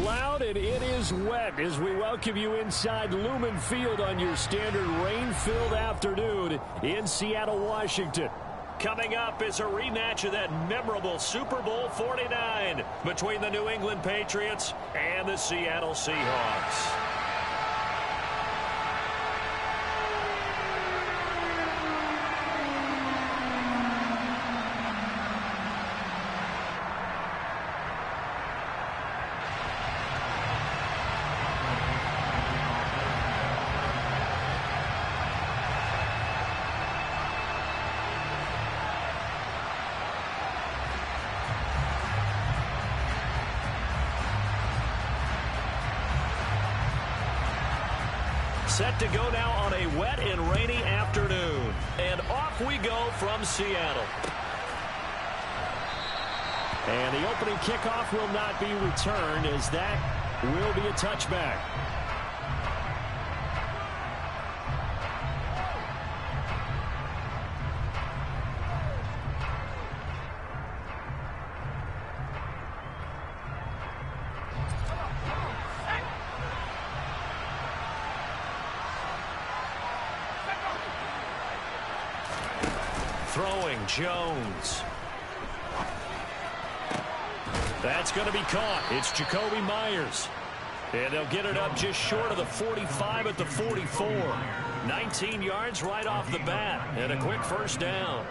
loud and it is wet as we welcome you inside Lumen Field on your standard rain-filled afternoon in Seattle, Washington. Coming up is a rematch of that memorable Super Bowl 49 between the New England Patriots and the Seattle Seahawks. Set to go now on a wet and rainy afternoon. And off we go from Seattle. And the opening kickoff will not be returned as that will be a touchback. Throwing Jones. That's going to be caught. It's Jacoby Myers. And they'll get it up just short of the 45 at the 44. 19 yards right off the bat. And a quick first down.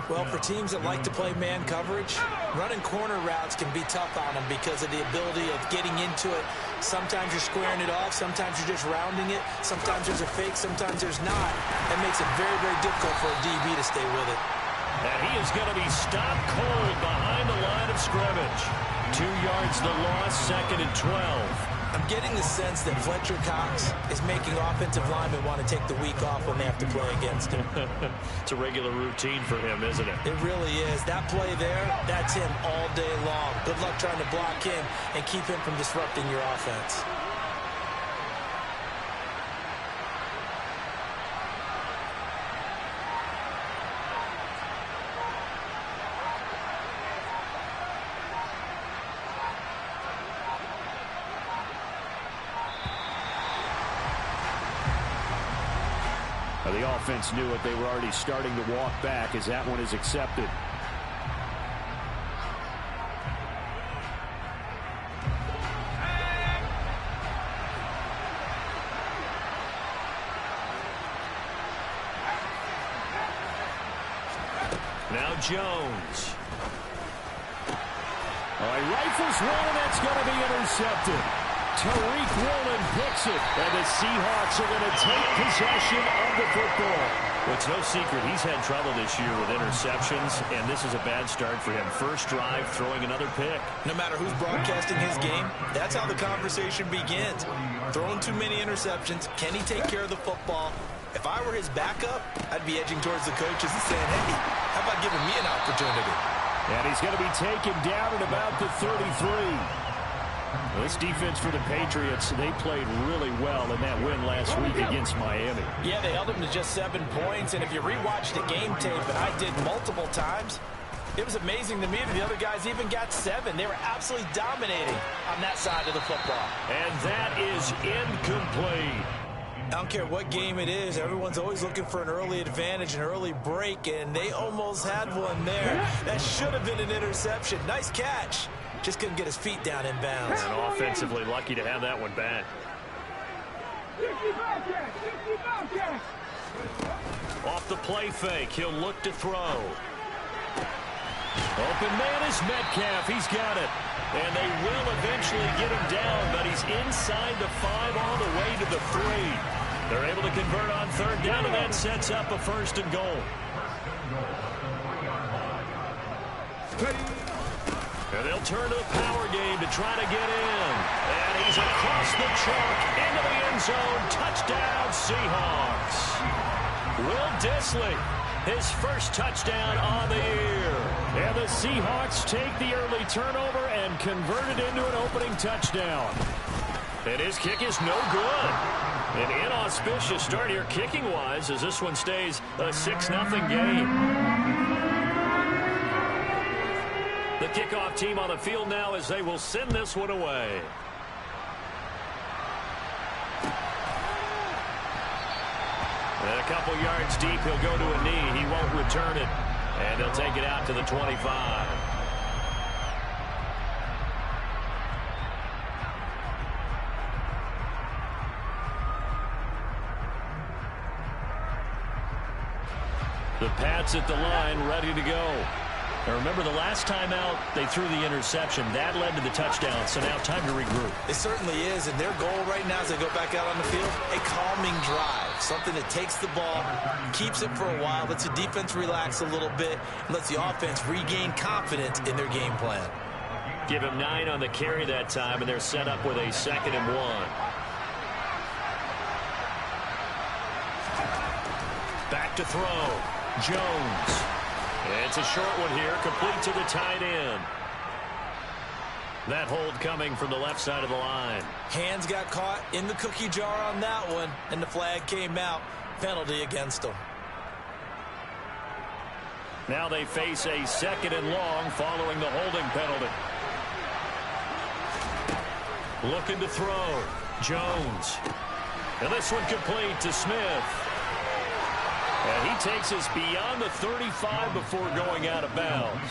Well, for teams that like to play man coverage, running corner routes can be tough on them because of the ability of getting into it. Sometimes you're squaring it off. Sometimes you're just rounding it. Sometimes there's a fake. Sometimes there's not. That makes it very, very difficult for a DB to stay with it. And he is going to be stopped cold behind the line of scrimmage. 2 yards the loss, 2nd and 12. I'm getting the sense that Fletcher Cox is making offensive linemen want to take the week off when they have to play against him. It's a regular routine for him, isn't it? It really is. That play there, that's him all day long. Good luck trying to block him and keep him from disrupting your offense. The offense knew it. They were already starting to walk back as that one is accepted. Now Jones. He rifles one, and that's going to be intercepted. Tariq Woolen picks it, and the Seahawks are going to take possession of the football. Well, it's no secret he's had trouble this year with interceptions, and this is a bad start for him. First drive, throwing another pick. No matter who's broadcasting his game, that's how the conversation begins. Throwing too many interceptions, can he take care of the football? If I were his backup, I'd be edging towards the coaches and saying, hey, how about giving me an opportunity? And he's going to be taken down at about the 33. This defense for the Patriots, they played really well in that win last week against Miami. Yeah, they held them to just 7 points, and if you rewatch the game tape, and I did multiple times, it was amazing to me that the other guys even got 7. They were absolutely dominating on that side of the football. And that is incomplete. I don't care what game it is, everyone's always looking for an early advantage, an early break, and they almost had one there. That should have been an interception. Nice catch. Just couldn't get his feet down in bounds. And offensively lucky to have that one back. Off the play fake, he'll look to throw. Open man is Metcalf. He's got it. And they will eventually get him down, but he's inside the 5 all the way to the 3. They're able to convert on 3rd down, and that sets up a 1st and goal. And they'll turn to the power game to try to get in. And he's across the chalk into the end zone. Touchdown, Seahawks. Will Dissly, his first touchdown on the year. And the Seahawks take the early turnover and convert it into an opening touchdown. And his kick is no good. An inauspicious start here kicking-wise as this one stays a 6-0 game. The kickoff team on the field now as they will send this one away. couple yards deep. He'll go to a knee. He won't return it. And they'll take it out to the 25. The Pats at the line, ready to go. Now remember, the last time out, they threw the interception. That led to the touchdown, so now time to regroup. It certainly is, and their goal right now as they go back out on the field, a calming drive. Something that takes the ball, keeps it for a while, lets the defense relax a little bit, and lets the offense regain confidence in their game plan. Give him 9 on the carry that time, and they're set up with a 2nd and 1. Back to throw. Jones. It's a short one here, complete to the tight end. That hold coming from the left side of the line. Hands got caught in the cookie jar on that one, and the flag came out. Penalty against them. Now they face a 2nd and long following the holding penalty. Looking to throw. Jones. And this one complete to Smith. And he takes us beyond the 35 before going out of bounds.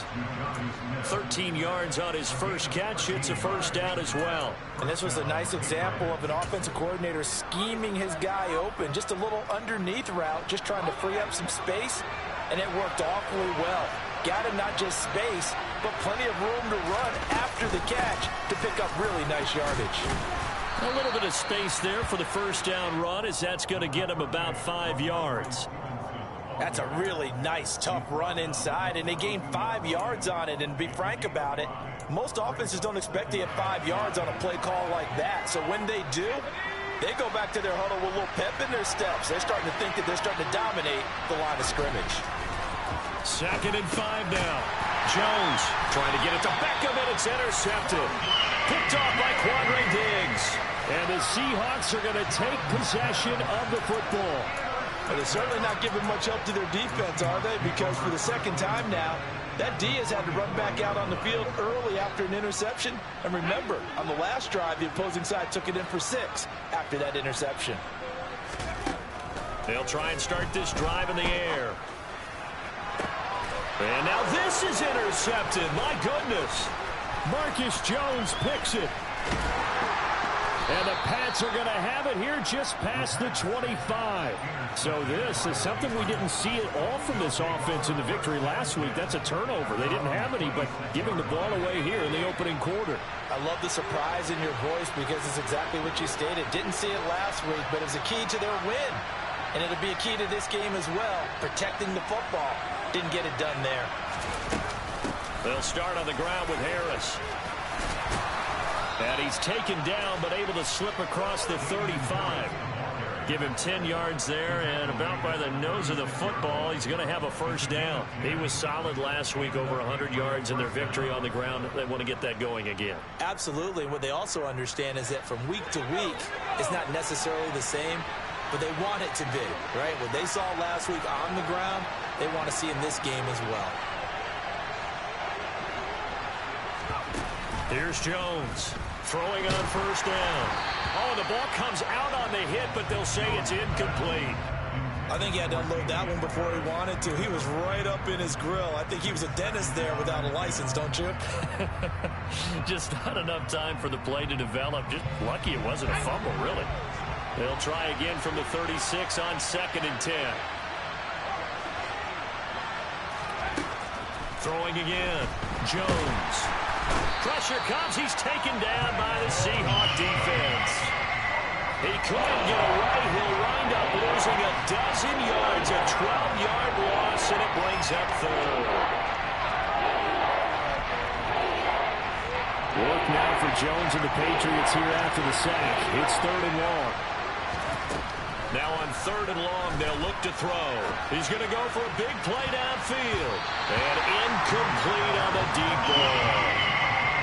13 yards on his first catch. It's a first down as well. And this was a nice example of an offensive coordinator scheming his guy open. Just a little underneath route, just trying to free up some space. And it worked awfully well. Got him not just space, but plenty of room to run after the catch to pick up really nice yardage. A little bit of space there for the first down run, as that's going to get him about 5 yards. That's a really nice, tough run inside, and they gained 5 yards on it. And to be frank about it, most offenses don't expect to get 5 yards on a play call like that. So when they do, they go back to their huddle with a little pep in their steps. They're starting to think that they're starting to dominate the line of scrimmage. 2nd and 5 now. Jones trying to get it to Beckham, and it's intercepted. Picked off by Quandre Diggs. And the Seahawks are going to take possession of the football. Well, they're certainly not giving much help to their defense, are they? Because for the second time now, that D has had to run back out on the field early after an interception. And remember, on the last drive, the opposing side took it in for 6 after that interception. They'll try and start this drive in the air. And now this is intercepted. My goodness. Marcus Jones picks it. And the Pats are going to have it here just past the 25. So this is something we didn't see at all from this offense in the victory last week. That's a turnover. They didn't have any, but giving the ball away here in the opening quarter. I love the surprise in your voice because it's exactly what you stated. Didn't see it last week, but it was a key to their win. And it'll be a key to this game as well, protecting the football. Didn't get it done there. They'll start on the ground with Harris. And he's taken down, but able to slip across the 35. Give him 10 yards there, and about by the nose of the football, he's going to have a first down. He was solid last week, over 100 yards in their victory on the ground. They want to get that going again. Absolutely. What they also understand is that from week to week, it's not necessarily the same, but they want it to be, right? What they saw last week on the ground, they want to see in this game as well. Here's Jones. Throwing on first down. Oh, the ball comes out on the hit, but they'll say it's incomplete. I think he had to unload that one before he wanted to. He was right up in his grill. I think he was a dentist there without a license, don't you? Just not enough time for the play to develop. Just lucky it wasn't a fumble, really. They'll try again from the 36 on 2nd and 10. Throwing again. Jones. Pressure comes. He's taken down by the Seahawk defense. He couldn't get away. He'll wind up losing a dozen yards, a 12-yard loss, and it brings up 3rd. Work now for Jones and the Patriots here after the sack. It's 3rd and long. Now on 3rd and long, they'll look to throw. He's going to go for a big play downfield. And incomplete on the deep ball.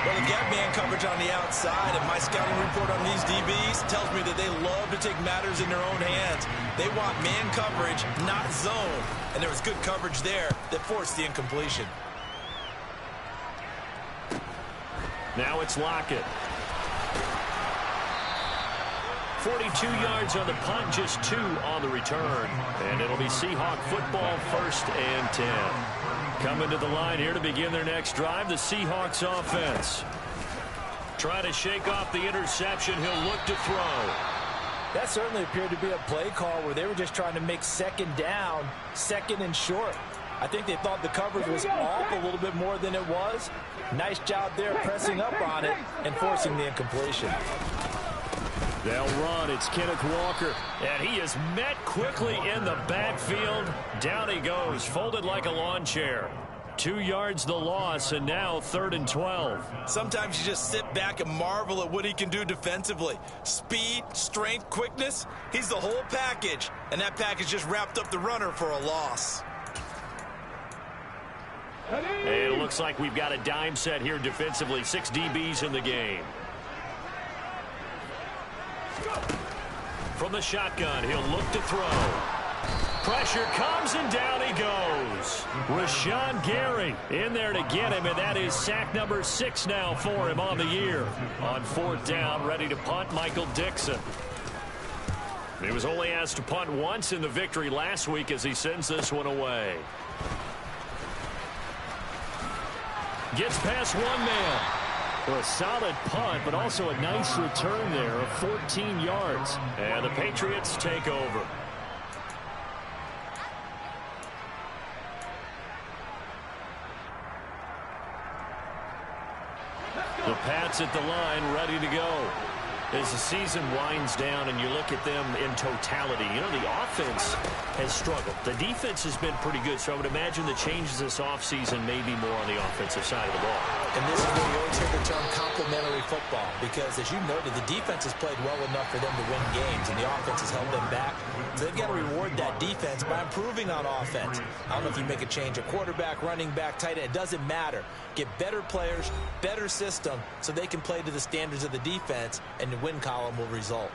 Well, they've got man coverage on the outside, and my scouting report on these DBs tells me that they love to take matters in their own hands. They want man coverage, not zone. And there was good coverage there that forced the incompletion. Now it's Lockett. 42 yards on the punt, just 2 on the return. And it'll be Seahawk football, 1st and 10. Coming to the line here to begin their next drive, the Seahawks offense. Trying to shake off the interception. He'll look to throw. That certainly appeared to be a play call where they were just trying to make second down, second and short. I think they thought the coverage was off a little bit more than it was. Nice job there pressing up on it and forcing the incompletion. They'll run. It's Kenneth Walker. And he is met quickly in the backfield. Down he goes, folded like a lawn chair. 2 yards the loss, and now 3rd and 12. Sometimes you just sit back and marvel at what he can do defensively. Speed, strength, quickness. He's the whole package. And that package just wrapped up the runner for a loss. It looks like we've got a dime set here defensively. 6 DBs in the game. From the shotgun, he'll look to throw. Pressure comes, and down he goes. Rashawn Gary in there to get him, and that is sack number 6 now for him on the year. On 4th down, ready to punt, Michael Dixon. He was only asked to punt once in the victory last week as he sends this one away. Gets past one man. Well, a solid punt, but also a nice return there of 14 yards. And the Patriots take over. The Pats at the line, ready to go. As the season winds down and you look at them in totality, you know, the offense has struggled. The defense has been pretty good, so I would imagine the changes this offseason may be more on the offensive side of the ball. And this is where you always hear the term complementary football, because as you noted, the defense has played well enough for them to win games, and the offense has held them back. So they've got to reward that defense by improving on offense. I don't know if you make a change, a quarterback, running back, tight end, it doesn't matter. Get better players, better system, so they can play to the standards of the defense, and the win column will result.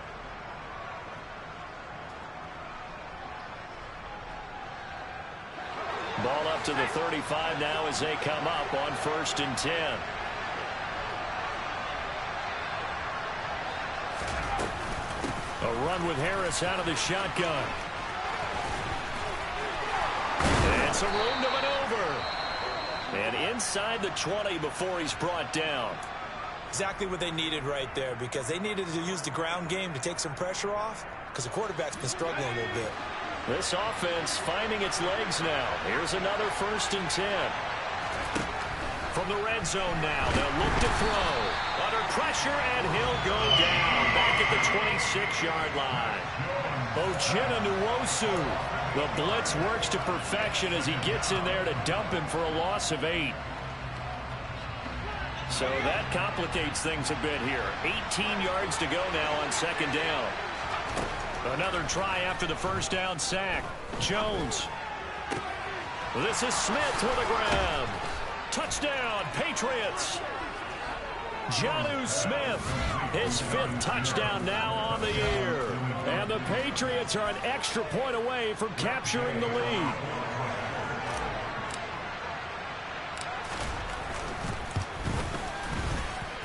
Ball up to the 35 now as they come up on 1st and 10. A run with Harris out of the shotgun. And some room to maneuver. And inside the 20 before he's brought down. Exactly what they needed right there, because they needed to use the ground game to take some pressure off, because the quarterback's been struggling a little bit. This offense finding its legs now. Here's another 1st and 10. From the red zone now, they'll look to throw. Under pressure, and he'll go down back at the 26-yard line. Ochena Nwosu. The blitz works to perfection as he gets in there to dump him for a loss of 8. So that complicates things a bit here. 18 yards to go now on 2nd down. Another try after the 1st down sack. Jones. This is Smith with a grab. Touchdown, Patriots. Jonnu Smith, his 5th touchdown now on the year. And the Patriots are an extra point away from capturing the lead.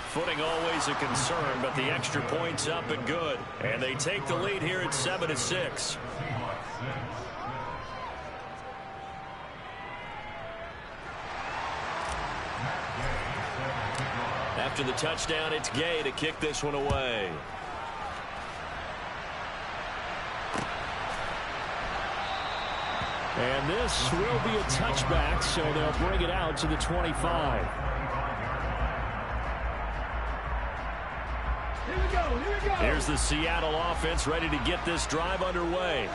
Footing always a concern, but the extra point's up and good. And they take the lead here at 7-6. After the touchdown, it's Gay to kick this one away. And this will be a touchback, so they'll bring it out to the 25. Here's the Seattle offense ready to get this drive underway.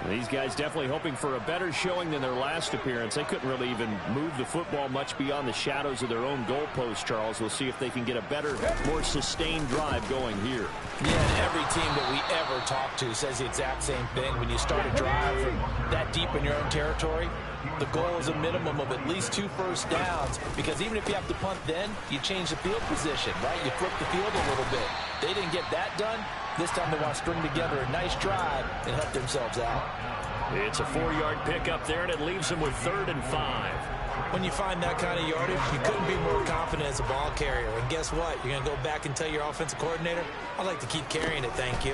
These guys definitely hoping for a better showing than their last appearance. They couldn't really even move the football much beyond the shadows of their own goalpost, Charles. We'll see if they can get a better, more sustained drive going here. Yeah, and every team that we ever talk to says the exact same thing. When you start a drive from that deep in your own territory, the goal is a minimum of at least 2 first downs, because even if you have to punt then, you change the field position, right? You flip the field a little bit. They didn't get that done. This time they want to string together a nice drive and help themselves out. It's a 4-yard pickup there, and it leaves them with 3rd and 5. When you find that kind of yardage, you couldn't be more confident as a ball carrier. And guess what? You're going to go back and tell your offensive coordinator, I'd like to keep carrying it, thank you.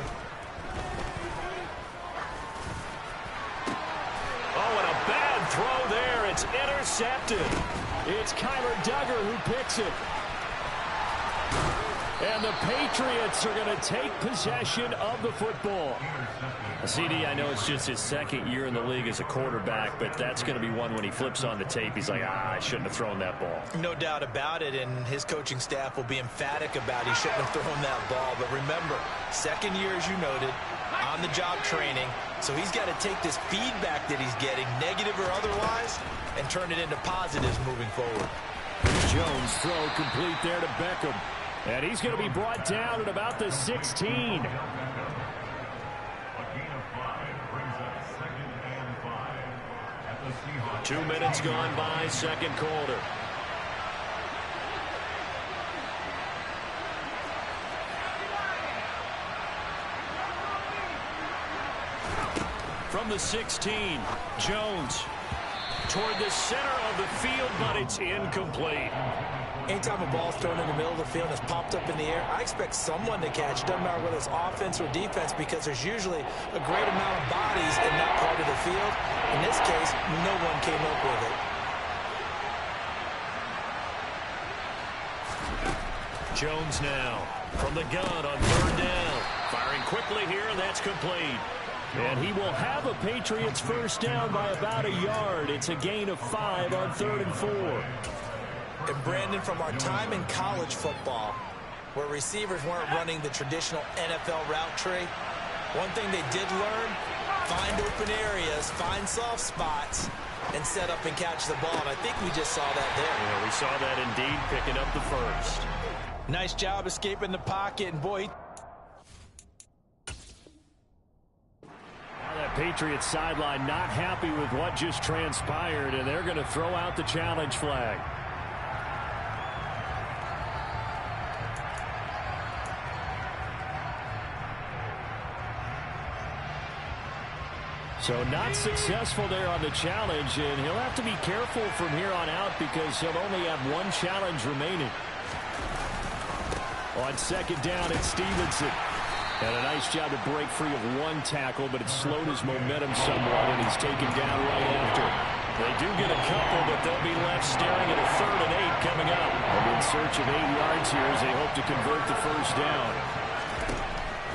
Oh, and a bad throw there. It's intercepted. It's Kyler Duggar who picks it. And the Patriots are going to take possession of the football. CD, I know it's just his second year in the league as a quarterback, but that's going to be one when he flips on the tape. He's like, I shouldn't have thrown that ball. No doubt about it, and his coaching staff will be emphatic about he shouldn't have thrown that ball. But remember, second year, as you noted, on-the-job training. So he's got to take this feedback that he's getting, negative or otherwise, and turn it into positives moving forward. Jones throw complete there to Beckham. And he's going to be brought down at about the 16. 2 minutes gone by, second quarter. From the 16, Jones toward the center of the field, but it's incomplete. Anytime a ball's thrown in the middle of the field and it's popped up in the air, I expect someone to catch. Doesn't matter whether it's offense or defense, because there's usually a great amount of bodies in that part of the field. In this case, no one came up with it. Jones now from the gun on third down. Firing quickly here, and that's complete. And he will have a Patriots first down by about a yard. It's a gain of 5 on 3rd and 4. And Brandon, from our time in college football, where receivers weren't running the traditional NFL route tree, one thing they did learn, find open areas, find soft spots, and set up and catch the ball. And I think we just saw that there. Yeah, we saw that indeed, picking up the first. Nice job escaping the pocket, and boy, that Patriots sideline not happy with what just transpired, and they're going to throw out the challenge flag. So not successful there on the challenge, and he'll have to be careful from here on out because he'll only have one challenge remaining. On second down, it's Stevenson. And a nice job to break free of one tackle, but it slowed his momentum somewhat, and he's taken down right after. They do get a couple, but they'll be left staring at a 3rd and 8 coming up. And in search of 8 yards here as they hope to convert the first down.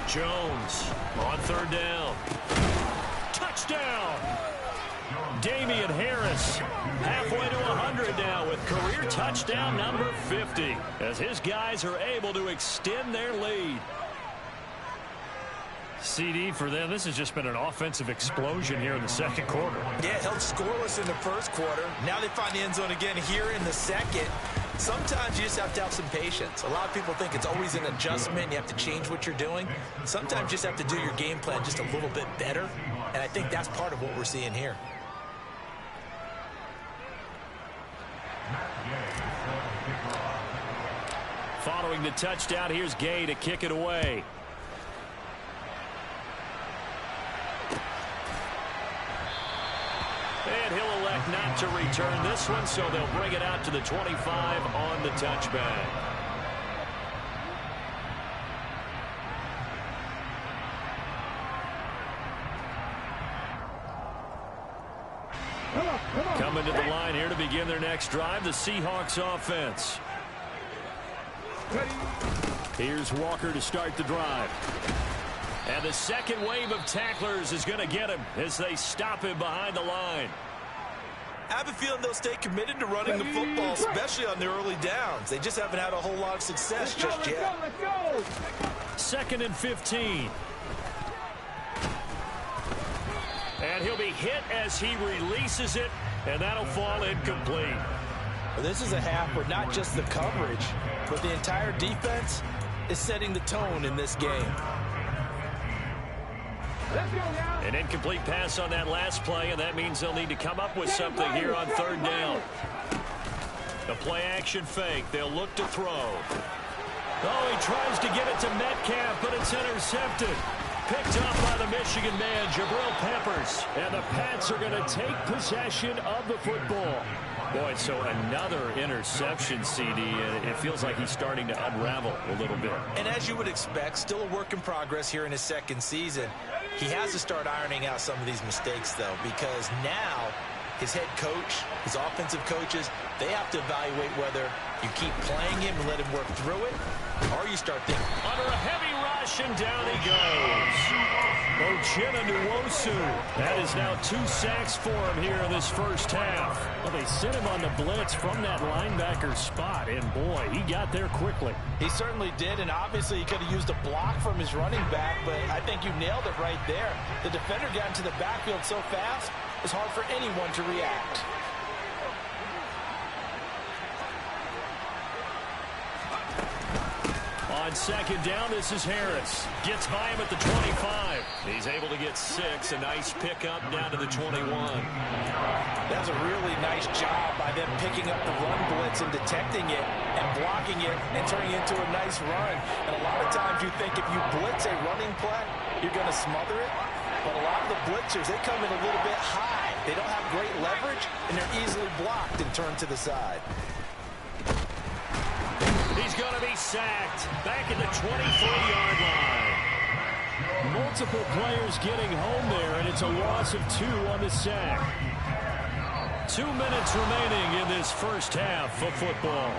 Jones on 3rd down. Touchdown! Damian Harris halfway to 100 now with career touchdown number 50 as his guys are able to extend their lead. CD, for them, this has just been an offensive explosion here in the second quarter. Yeah, held scoreless in the first quarter. Now they find the end zone again here in the second. Sometimes you just have to have some patience. A lot of people think it's always an adjustment. You have to change what you're doing. Sometimes you just have to do your game plan just a little bit better. And I think that's part of what we're seeing here. Following the touchdown, here's Gay to kick it away. And he'll elect not to return this one, so they'll bring it out to the 25 on the touchback. Coming to the line here to begin their next drive, the Seahawks offense. Here's Walker to start the drive. And the second wave of tacklers is going to get him as they stop him behind the line. I have a feeling they'll stay committed to running the football, especially on their early downs. They just haven't had a whole lot of success just yet. 2nd and 15. And he'll be hit as he releases it, and that'll fall incomplete. Well, this is a half where not just the coverage, but the entire defense is setting the tone in this game. An incomplete pass on that last play, and that means they'll need to come up with something here on 3rd down. The play action fake. They'll look to throw. Oh, he tries to get it to Metcalf, but it's intercepted. Picked up by the Michigan man, Jabril Peppers. And the Pats are going to take possession of the football. Boy, so another interception, CD, and it feels like he's starting to unravel a little bit. And as you would expect, still a work in progress here in his second season. He has to start ironing out some of these mistakes, though, because now his head coach, his offensive coaches, they have to evaluate whether you keep playing him and let him work through it, or you start thinking, under a heavy rush, and down he goes. Ochena Nwosu. That is now 2 sacks for him here in this first half. Well, they sent him on the blitz from that linebacker spot, and boy, he got there quickly. He certainly did, and obviously he could have used a block from his running back, but I think you nailed it right there. The defender got into the backfield so fast, it was hard for anyone to react. On second down, this is Harris. Gets by him at the 25. He's able to get 6. A nice pickup down to the 21. That's a really nice job by them picking up the run blitz and detecting it and blocking it and turning it into a nice run. And a lot of times you think if you blitz a running play, you're going to smother it. But a lot of the blitzers, they come in a little bit high. They don't have great leverage, and they're easily blocked and turned to the side. He's going to be sacked back at the 23-yard line. Multiple players getting home there, and it's a loss of 2 on the sack. 2 minutes remaining in this first half of football.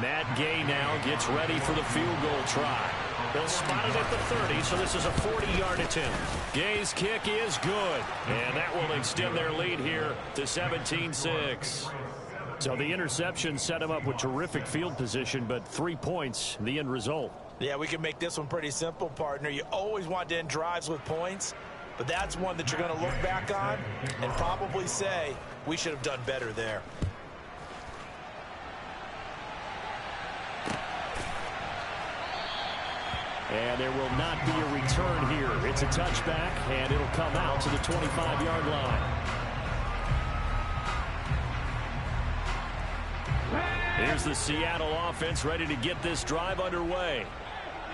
Matt Gay now gets ready for the field goal try. They'll spot it at the 30, so this is a 40-yard attempt. Gay's kick is good, and that will extend their lead here to 17-6. So the interception set him up with terrific field position, but 3 points, the end result. Yeah, we can make this one pretty simple, partner. You always want to end drives with points, but that's one that you're going to look back on and probably say, we should have done better there. And there will not be a return here. It's a touchback, and it'll come out to the 25-yard line. Here's the Seattle offense ready to get this drive underway.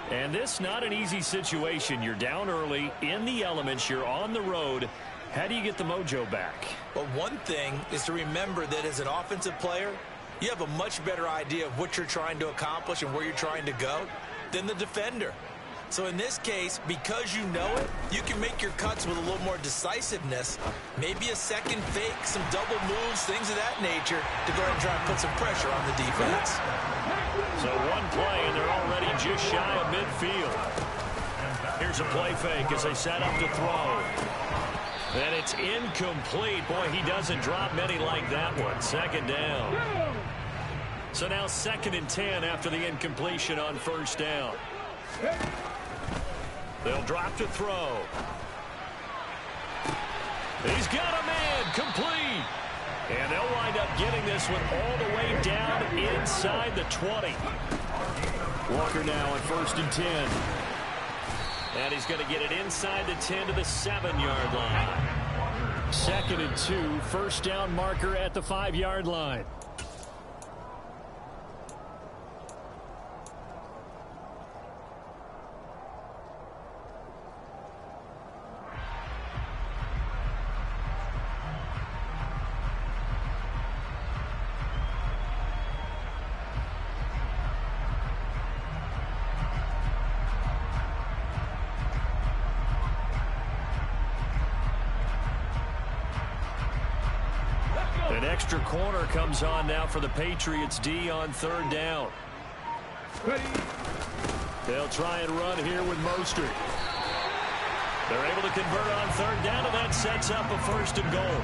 And this not an easy situation. You're down early, in the elements, you're on the road. How do you get the mojo back? Well, one thing is to remember that as an offensive player, you have a much better idea of what you're trying to accomplish and where you're trying to go than the defender. So in this case, because you know it, you can make your cuts with a little more decisiveness, maybe a second fake, some double moves, things of that nature, to go ahead and try and put some pressure on the defense. So one play, and they're already just shy of midfield. Here's a play fake as they set up to throw. And it's incomplete. Boy, he doesn't drop many like that one. Second down. So now 2nd and 10 after the incompletion on first down. They'll drop to throw. He's got a man complete. And they'll wind up getting this one all the way down inside the 20. Walker now on 1st and 10. And he's going to get it inside the 10 to the 7-yard line. 2nd and 2, first down marker at the 5-yard line. An extra corner comes on now for the Patriots D on 3rd down. They'll try and run here with Mostert. They're able to convert on 3rd down, and that sets up a 1st and goal.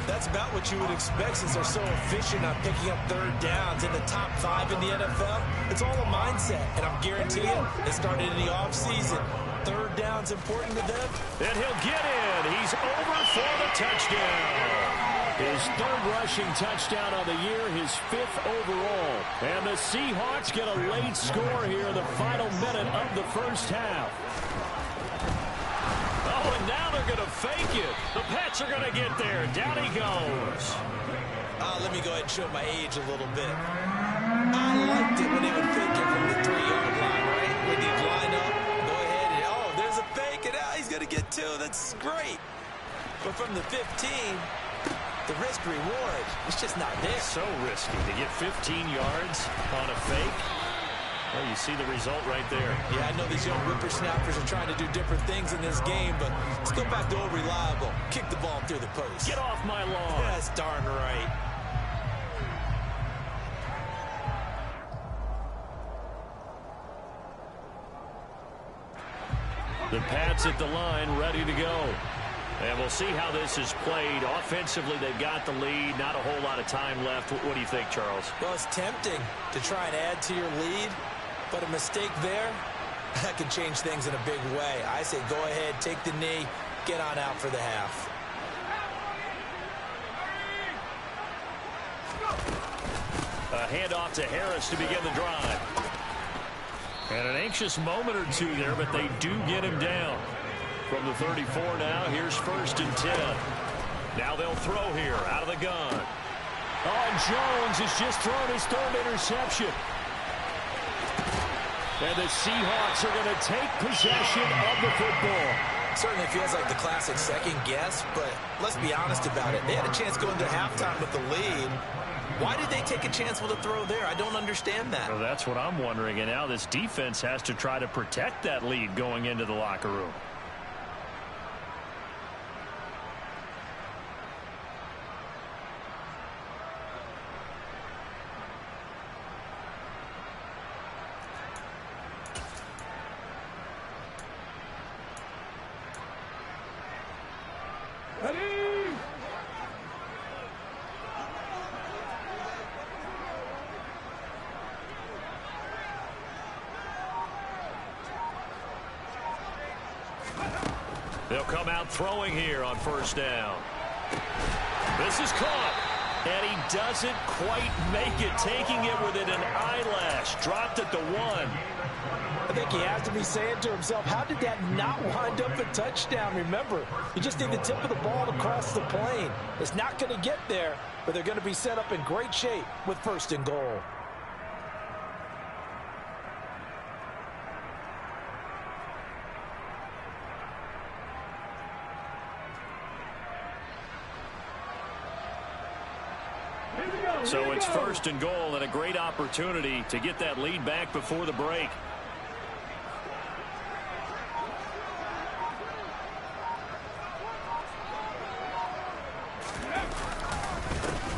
That's about what you would expect since they're so efficient on picking up 3rd downs in the top 5 in the NFL. It's all a mindset, and I'm guaranteeing it started in the offseason. 3rd down's important to them. And he'll get in. He's over for the touchdown. His 3rd rushing touchdown of the year, his 5th overall. And the Seahawks get a late score here in the final minute of the first half. Oh, and now they're going to fake it. The Pats are going to get there. Down he goes. Let me go ahead and show my age a little bit. I liked it when they would fake it from the 3-yard line, right? When they'd line up, go ahead and, oh, there's a fake, and now he's going to get 2. That's great. But from the 15, the risk reward is just not there. So risky to get 15 yards on a fake. Well, you see the result right there. Yeah, I know these young whippersnappers are trying to do different things in this game, but let's go back to old reliable. Kick the ball through the post. Get off my lawn. That's darn right. The Pats at the line, ready to go. And we'll see how this is played. Offensively, they've got the lead. Not a whole lot of time left. What do you think, Charles? Well, it's tempting to try and add to your lead, but a mistake there, that can change things in a big way. I say go ahead, take the knee, get on out for the half. A handoff to Harris to begin the drive. And an anxious moment or two there, but they do get him down. From the 34 now, here's 1st and 10. Now they'll throw here out of the gun. Oh, and Jones has just thrown his 3rd interception. And the Seahawks are going to take possession of the football. Certainly feels like the classic second guess, but let's be honest about it. They had a chance going to halftime with the lead. Why did they take a chance with a throw there? I don't understand that. Well, that's what I'm wondering. And now this defense has to try to protect that lead going into the locker room. They'll come out throwing here on 1st down. This is caught. And he doesn't quite make it, taking it within an eyelash. Dropped at the 1. I think he has to be saying to himself, how did that not wind up a touchdown? Remember, you just need the tip of the ball to cross the plane. It's not going to get there, but they're going to be set up in great shape with 1st and goal. So it's 1st and goal and a great opportunity to get that lead back before the break.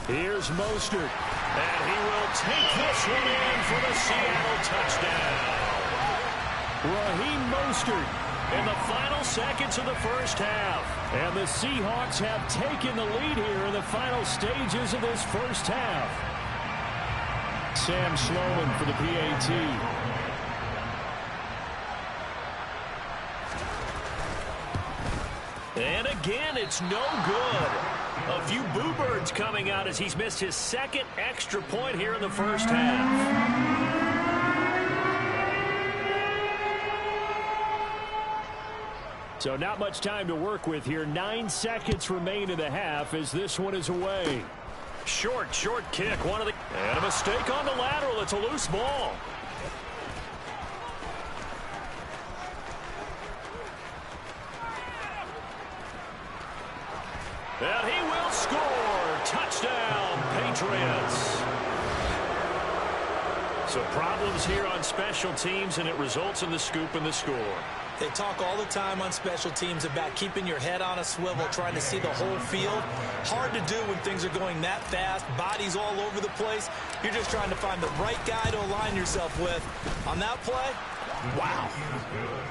Here's Mostert. And he will take this one in for the Seattle touchdown. Raheem Mostert in the final seconds of the 1st half. And the Seahawks have taken the lead here in the final stages of this 1st half. Sam Sloman for the PAT. And again, it's no good. A few boo birds coming out as he's missed his 2nd extra point here in the 1st half. So not much time to work with here. 9 seconds remain in the half as this one is away. Short kick. And a mistake on the lateral. It's a loose ball. And he will score. Touchdown, Patriots. So problems here on special teams, and it results in the scoop and the score. They talk all the time on special teams about keeping your head on a swivel, trying to see the whole field. Hard to do when things are going that fast, bodies all over the place. You're just trying to find the right guy to align yourself with. On that play, wow.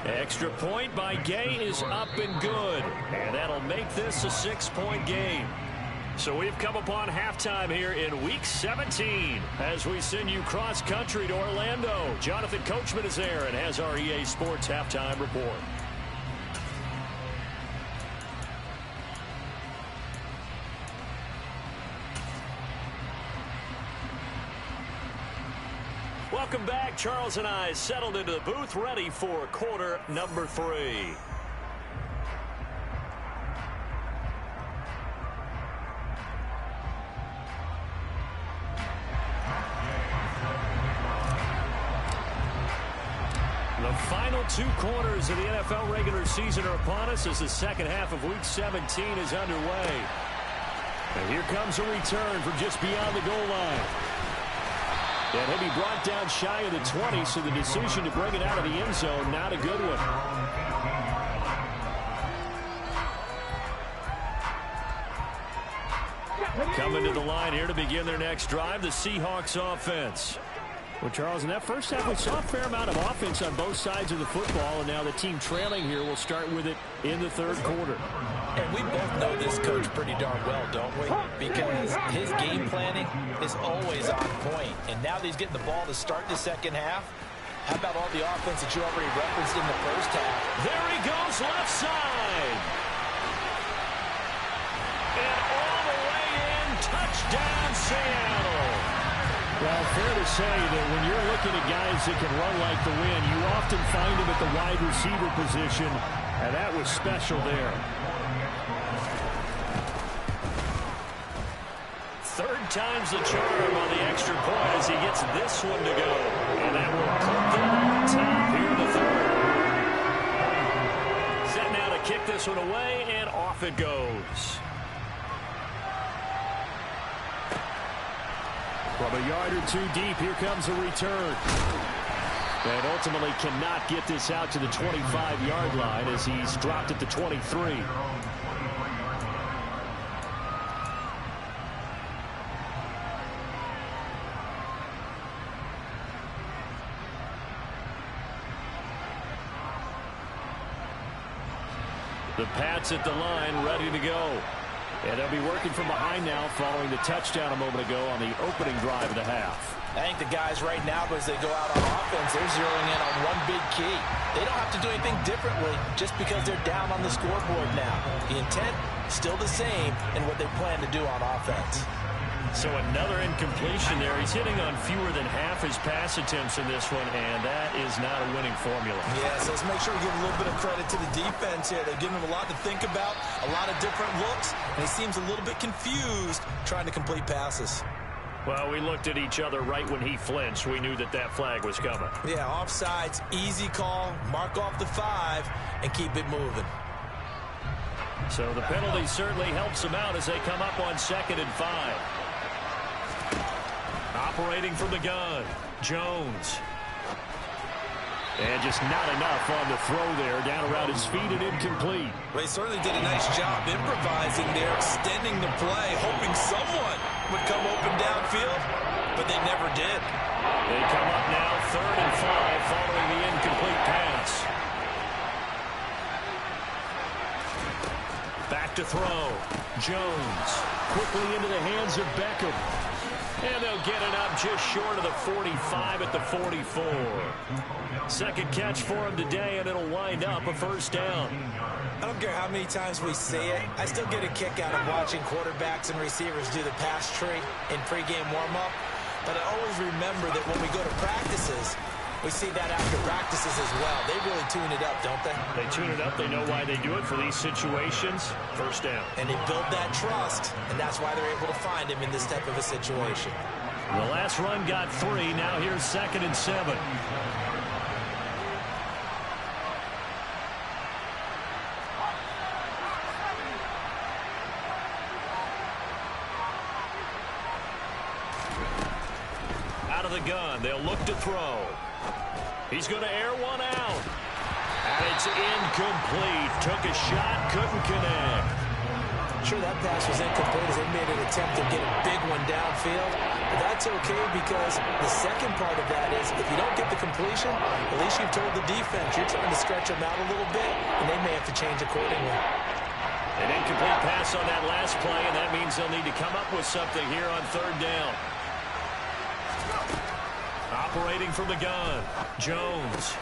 Extra point by Gay is up and good. And that'll make this a 6-point game. So we've come upon halftime here in Week 17 as we send you cross-country to Orlando. Jonathan Coachman is there and has our EA Sports Halftime Report. Welcome back. Charles and I settled into the booth, ready for quarter number 3. The final 2 quarters of the NFL regular season are upon us as the second half of Week 17 is underway. And here comes a return from just beyond the goal line. And he'll be brought down shy of the 20, so the decision to bring it out of the end zone, not a good one. Coming to the line here to begin their next drive, the Seahawks offense. Well, Charles, in that first half, we saw a fair amount of offense on both sides of the football, and now the team trailing here will start with it in the third quarter. And we both know this coach pretty darn well, don't we? Because his game planning is always on point. And now that he's getting the ball to start the second half, how about all the offense that you already referenced in the first half? There he goes, left side. And all the way in, touchdown, Seattle. Well, fair to say that when you're looking at guys that can run like the wind, you often find them at the wide receiver position, and that was special there. Third time's the charm on the extra point as he gets this one to go. And that will put them on top here in the third. Set now to kick this one away, and off it goes. From a yard or 2 deep, here comes a return. And ultimately cannot get this out to the 25-yard line as he's dropped at the 23. The Pats at the line, ready to go. And they'll be working from behind now following the touchdown a moment ago on the opening drive of the half. I think the guys right now, as they go out on offense, they're zeroing in on one big key. They don't have to do anything differently just because they're down on the scoreboard now. The intent, still the same in what they plan to do on offense. So another incompletion there. He's hitting on fewer than half his pass attempts in this one, and that is not a winning formula. Yes, let's make sure we give a little bit of credit to the defense here. They've given him a lot to think about, a lot of different looks, and he seems a little bit confused trying to complete passes. Well, we looked at each other right when he flinched. We knew that that flag was coming. Yeah, offsides, easy call, mark off the 5, and keep it moving. So the penalty certainly helps him out as they come up on 2nd and 5. Operating from the gun, Jones. And just not enough on the throw there. Down around his feet and incomplete. Well, he certainly did a nice job improvising there, extending the play, hoping someone would come open downfield, but they never did. They come up now 3rd and 5 following the incomplete pass. Back to throw. Jones quickly into the hands of Beckham. And they'll get it up just short of the 45 at the 44. Second catch for him today, and it'll wind up a first down. I don't care how many times we see it. I still get a kick out of watching quarterbacks and receivers do the pass tree in pregame warm-up. But I always remember that when we go to practices, we see that after practices as well. They really tune it up, don't they? They tune it up. They know why they do it for these situations. First down. And they build that trust, and that's why they're able to find him in this type of a situation. The last run got 3. Now here's 2nd and 7. Out of the gun. They'll look to throw. He's going to air one out. And it's incomplete. Took a shot, couldn't connect. Sure, that pass was incomplete as they made an attempt to get a big one downfield. But that's okay because the second part of that is if you don't get the completion, at least you've told the defense you're trying to stretch them out a little bit, and they may have to change accordingly. An incomplete pass on that last play, and that means they'll need to come up with something here on 3rd down. Operating from the gun, Jones.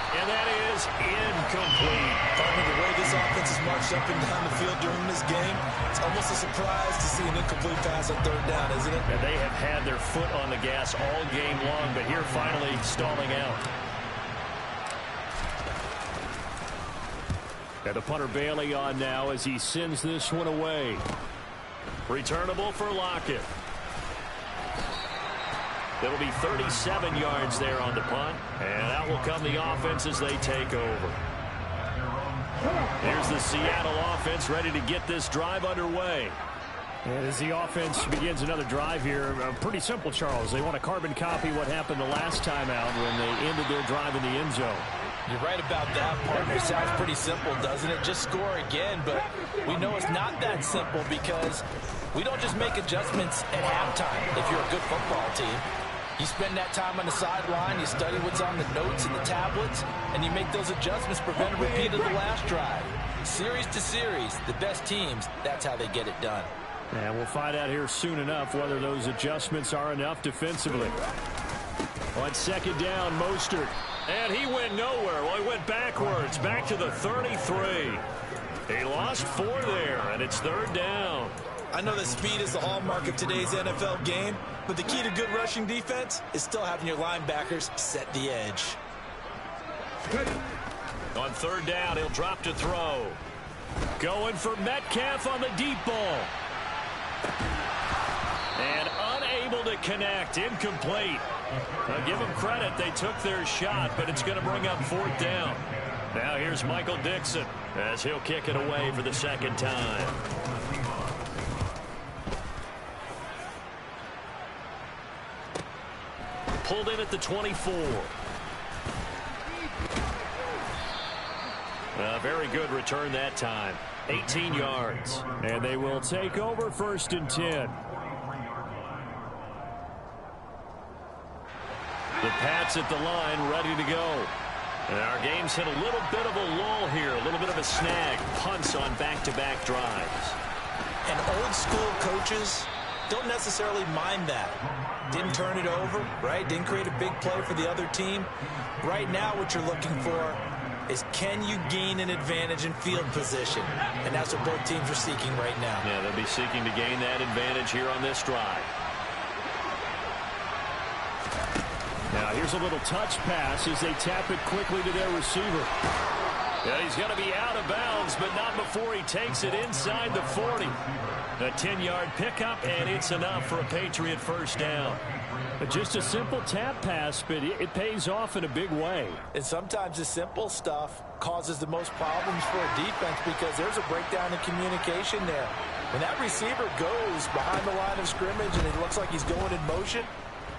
And that is incomplete. Partner, the way this offense has marched up and down the field during this game, it's almost a surprise to see an incomplete pass on 3rd down, isn't it? And they have had their foot on the gas all game long, but here finally stalling out. And the punter Bailey on now as he sends this one away. Returnable for Lockett. It'll be 37 yards there on the punt. And out will come the offense as they take over. Here's the Seattle offense ready to get this drive underway. As the offense begins another drive here, pretty simple, Charles. They want to carbon copy what happened the last time out when they ended their drive in the end zone. You're right about that, partner. Sounds pretty simple, doesn't it? Just score again, but we know it's not that simple because we don't just make adjustments at halftime if you're a good football team. You spend that time on the sideline, you study what's on the notes and the tablets, and you make those adjustments, prevent a repeat of the last drive. Series to series, the best teams, that's how they get it done. And we'll find out here soon enough whether those adjustments are enough defensively. On second down, Mostert. And he went nowhere. Well, he went backwards, back to the 33. He lost 4 there, and it's third down. I know that speed is the hallmark of today's NFL game, but the key to good rushing defense is still having your linebackers set the edge. On third down, he'll drop to throw. Going for Metcalf on the deep ball. And unable to connect, incomplete. Now give them credit, they took their shot, but it's going to bring up fourth down. Now here's Michael Dixon as he'll kick it away for the second time. Pulled in at the 24. A very good return that time. 18 yards. And they will take over first and 10. The Pats at the line, ready to go. And our game's hit a little bit of a lull here, a little bit of a snag. Punts on back-to-back drives. And old school coaches don't necessarily mind that. Didn't turn it over, right? Didn't create a big play for the other team. Right now what you're looking for is can you gain an advantage in field position? And that's what both teams are seeking right now. Yeah, they'll be seeking to gain that advantage here on this drive. Now here's a little touch pass as they tap it quickly to their receiver. Yeah, he's going to be out of bounds, but not before he takes it inside the 40. A 10-yard pickup, and it's enough for a Patriot first down. Just a simple tap pass, but it pays off in a big way. And sometimes the simple stuff causes the most problems for a defense because there's a breakdown in communication there. When that receiver goes behind the line of scrimmage and it looks like he's going in motion,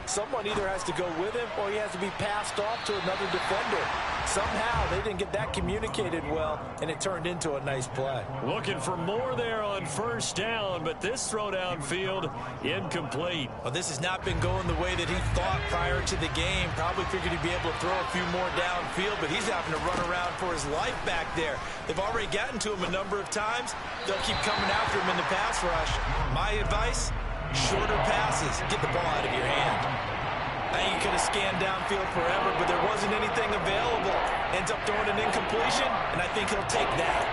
someone either has to go with him or he has to be passed off to another defender. Somehow they didn't get that communicated well, and it turned into a nice play. Looking for more there on first down, but this throw downfield incomplete. Well, this has not been going the way that he thought prior to the game. Probably figured he'd be able to throw a few more downfield, but he's having to run around for his life back there. They've already gotten to him a number of times. They'll keep coming after him in the pass rush. My advice, shorter passes. Get the ball out of your hand. I think he could have scanned downfield forever, but there wasn't anything available. Ends up throwing an incompletion, and I think he'll take that.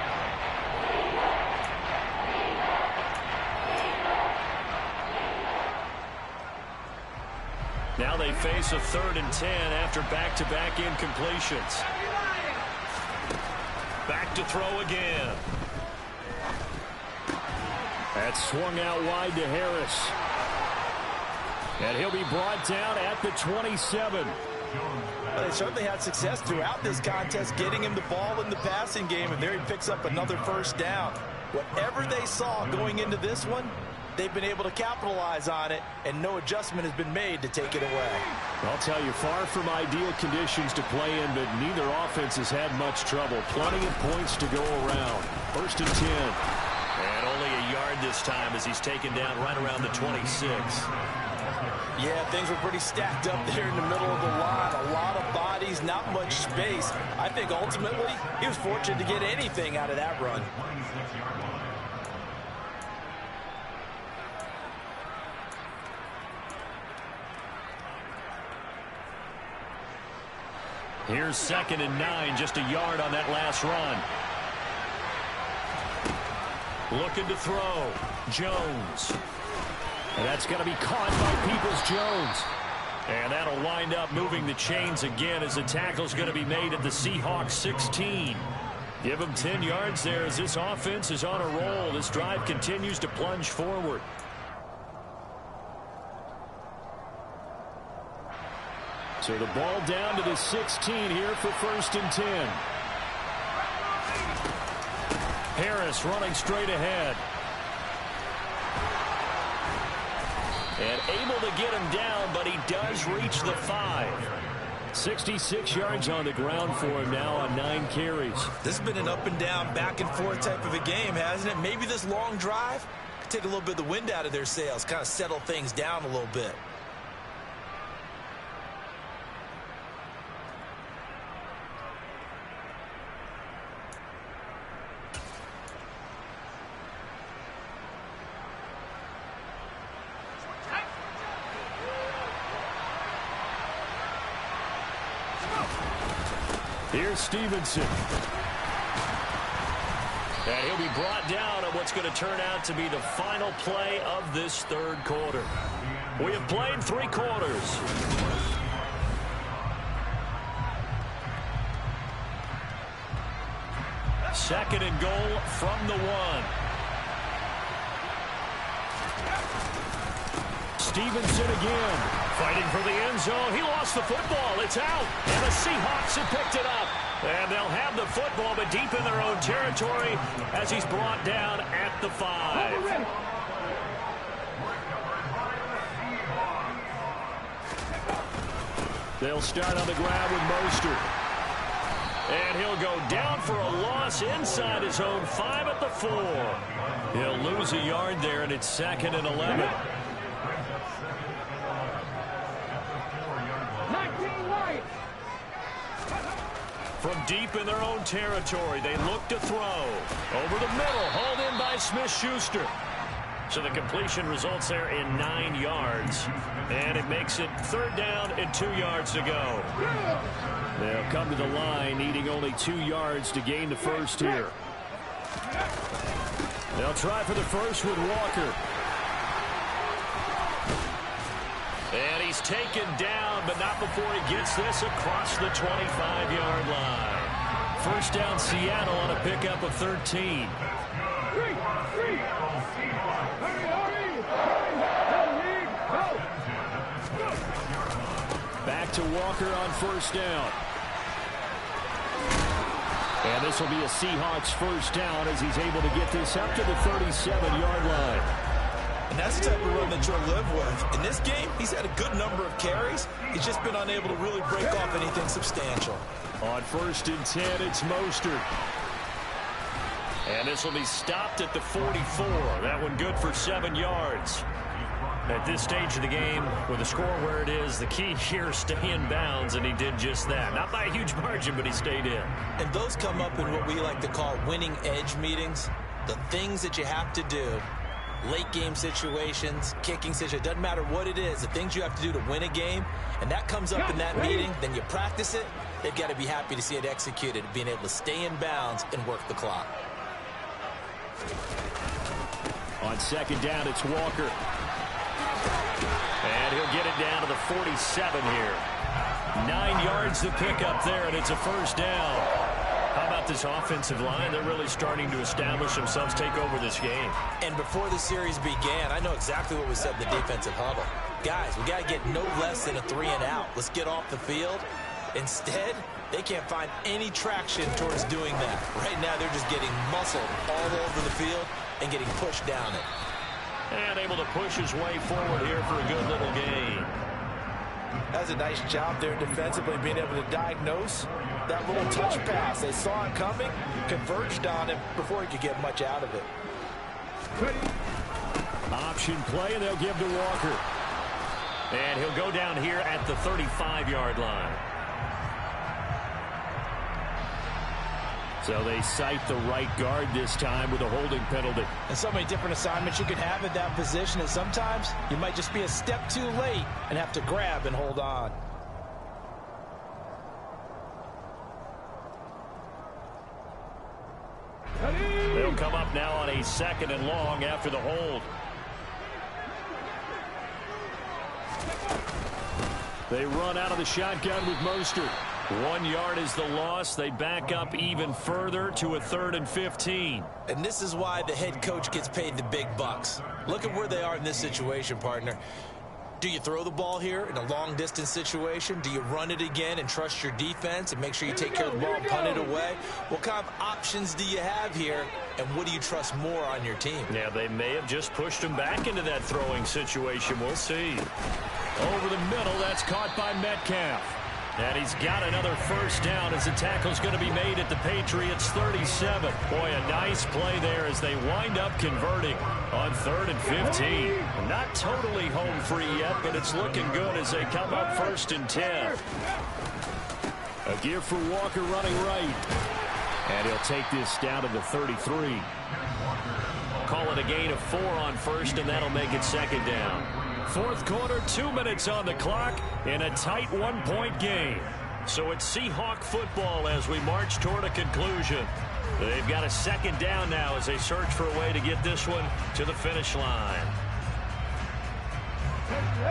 Now they face a 3rd and 10 after back-to-back incompletions. Back to throw again. That's swung out wide to Harris. And he'll be brought down at the 27. Well, they certainly had success throughout this contest, getting him the ball in the passing game, and there he picks up another first down. Whatever they saw going into this one, they've been able to capitalize on it, and no adjustment has been made to take it away. I'll tell you, far from ideal conditions to play in, but neither offense has had much trouble. Plenty of points to go around. First and 10. And only a yard this time as he's taken down right around the 26. Yeah, things were pretty stacked up there in the middle of the line. A lot of bodies, not much space. I think ultimately he was fortunate to get anything out of that run. Here's 2nd and 9, just a yard on that last run. Looking to throw. Jones. And that's going to be caught by Peoples-Jones. And that'll wind up moving the chains again as the tackle's going to be made at the Seahawks 16. Give them 10 yards there as this offense is on a roll. This drive continues to plunge forward. So the ball down to the 16 here for 1st and 10. Harris running straight ahead. And able to get him down, but he does reach the 5. 66 yards on the ground for him now on 9 carries. This has been an up and down, back and forth type of a game, hasn't it? Maybe this long drive could take a little bit of the wind out of their sails, kind of settle things down a little bit. Here's Stevenson. And he'll be brought down on what's going to turn out to be the final play of this 3rd quarter. We have played 3 quarters. Second and goal from the 1. Stevenson again. Fighting for the end zone. He lost the football. It's out. And the Seahawks have picked it up. And they'll have the football, but deep in their own territory as he's brought down at the 5. They'll start on the ground with Mostert. And he'll go down for a loss inside his own 5 at the 4. He'll lose a yard there, and it's 2nd and 11. From deep in their own territory, they look to throw. Over the middle, hauled in by Smith-Schuster. So the completion results there in 9 yards. And it makes it 3rd down and 2 yards to go. They'll come to the line, needing only 2 yards to gain the first here. They'll try for the first with Walker. And he's taken down, but not before he gets this across the 25-yard line. 1st down Seattle on a pickup of 13. Back to Walker on 1st down. And this will be a Seahawks 1st down as he's able to get this up to the 37-yard line. And that's the type of run that you'll live with. In this game, he's had a good number of carries. He's just been unable to really break off anything substantial. On 1st and 10, it's Mostert. And this will be stopped at the 44. That one good for 7 yards. At this stage of the game, with the score where it is, the key here is stay in bounds, and he did just that. Not by a huge margin, but he stayed in. And those come up in what we like to call winning edge meetings. The things that you have to do. Late game situations, kicking situations, doesn't matter what it is, the things you have to do to win a game, and that comes up in that meeting, then you practice it, they've got to be happy to see it executed, being able to stay in bounds and work the clock. On 2nd down, it's Walker. And he'll get it down to the 47 here. 9 yards to pick up there, and it's a 1st down. How about this offensive line? They're really starting to establish themselves, take over this game. And before the series began, I know exactly what we said in the defensive huddle. Guys, we got to get no less than a 3 and out. Let's get off the field. Instead, they can't find any traction towards doing that. Right now, they're just getting muscled all over the field and getting pushed down it. And able to push his way forward here for a good little gain. That's a nice job there defensively, being able to diagnose that little touch pass. They saw it coming, converged on him before he could get much out of it. Option play, and they'll give to Walker. And he'll go down here at the 35-yard line. So they cite the right guard this time with a holding penalty. And so many different assignments you could have at that position, and sometimes you might just be a step too late and have to grab and hold on. They'll come up now on a 2nd and long after the hold. They run out of the shotgun with Mostert. 1 yard is the loss. They back up even further to a 3rd and 15. And this is why the head coach gets paid the big bucks. Look at where they are in this situation, partner. Do you throw the ball here in a long-distance situation? Do you run it again and trust your defense and make sure you take care of the ball and punt it away? What kind of options do you have here, and what do you trust more on your team? Yeah, they may have just pushed him back into that throwing situation. We'll see. Over the middle, that's caught by Metcalf. And he's got another first down as the tackle's going to be made at the Patriots' 37. Boy, a nice play there as they wind up converting on 3rd and 15. Not totally home free yet, but it's looking good as they come up 1st and 10. A give for Walker running right. And he'll take this down to the 33. Call it a gain of 4 on 1st, and that'll make it 2nd down. 4th quarter, 2 minutes on the clock in a tight 1-point game. So it's Seahawk football as we march toward a conclusion. They've got a 2nd down now as they search for a way to get this one to the finish line.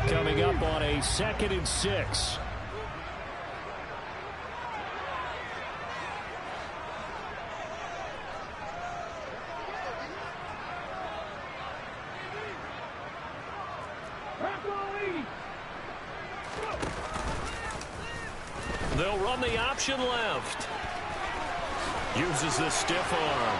Coming up on a 2nd and 6. They'll run the option left. Uses the stiff arm.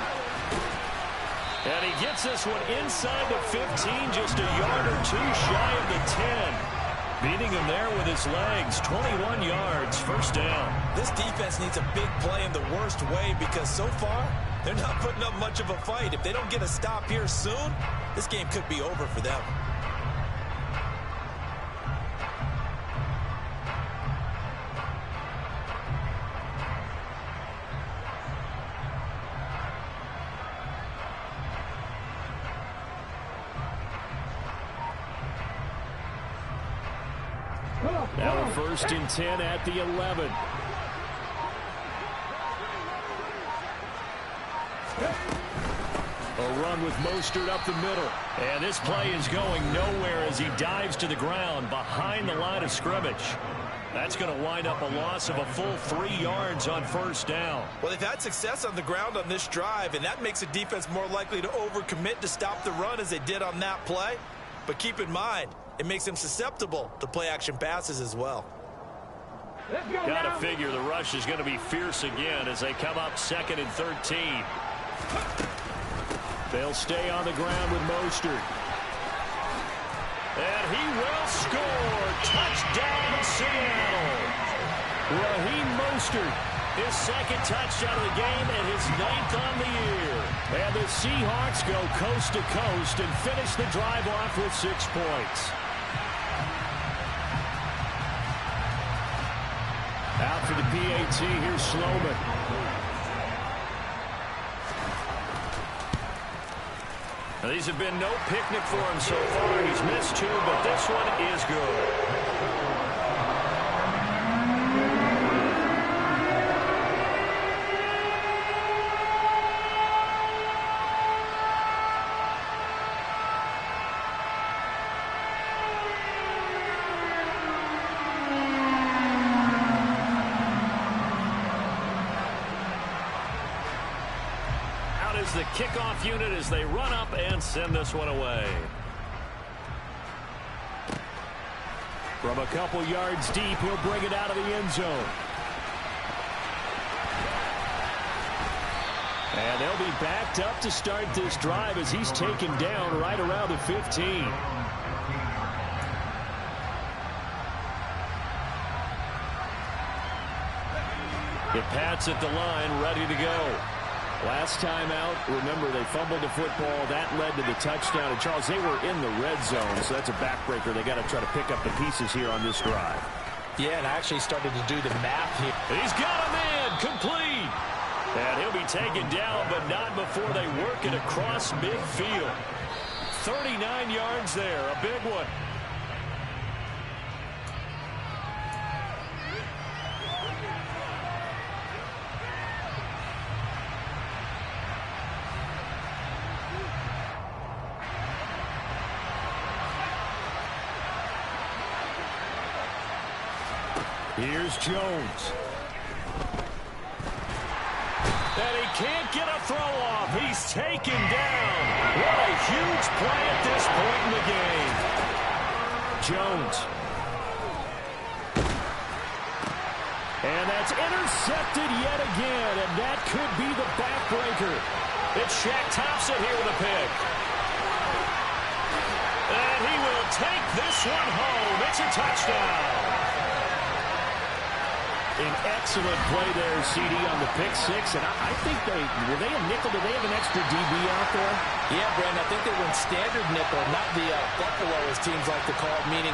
And he gets this one inside the 15, just a yard or 2 shy of the 10. Beating him there with his legs, 21 yards, 1st down. This defense needs a big play in the worst way because so far, they're not putting up much of a fight. If they don't get a stop here soon, this game could be over for them. Now 1st and 10 at the 11. A run with Mostert up the middle. And this play is going nowhere as he dives to the ground behind the line of scrimmage. That's going to wind up a loss of a full 3 yards on 1st down. Well, they've had success on the ground on this drive, and that makes the defense more likely to overcommit to stop the run as they did on that play. But keep in mind, it makes them susceptible to play-action passes as well. Got to figure the rush is going to be fierce again as they come up 2nd and 13. They'll stay on the ground with Mostert. And he will score. Touchdown, Seattle. Raheem Mostert, his 2nd touchdown of the game and his 9th on the year. And the Seahawks go coast to coast and finish the drive off with 6 points. Out for the PAT, here's Sloman. Now, these have been no picnic for him so far. He's missed 2, but this one is good. The kickoff unit as they run up and send this one away. From a couple yards deep, he'll bring it out of the end zone. And they'll be backed up to start this drive as he's taken down right around the 15. It pats at the line, ready to go. Last time out, remember, they fumbled the football. That led to the touchdown. And, Charles, they were in the red zone, so that's a backbreaker. They got to try to pick up the pieces here on this drive. Yeah, and I actually started to do the math here. He's got him in, complete. And he'll be taken down, but not before they work it across midfield. 39 yards there, a big one. Here's Jones. And he can't get a throw off. He's taken down. What a huge play at this point in the game. Jones. And that's intercepted yet again, and that could be the backbreaker. It's Shaq Thompson here with a pick. And he will take this one home. It's a touchdown. An excellent play there, CD, on the pick six. And I think were they a nickel? Did they have an extra DB out there? Yeah, Brandon, I think they went standard nickel, not the Buffalo, as teams like to call it, meaning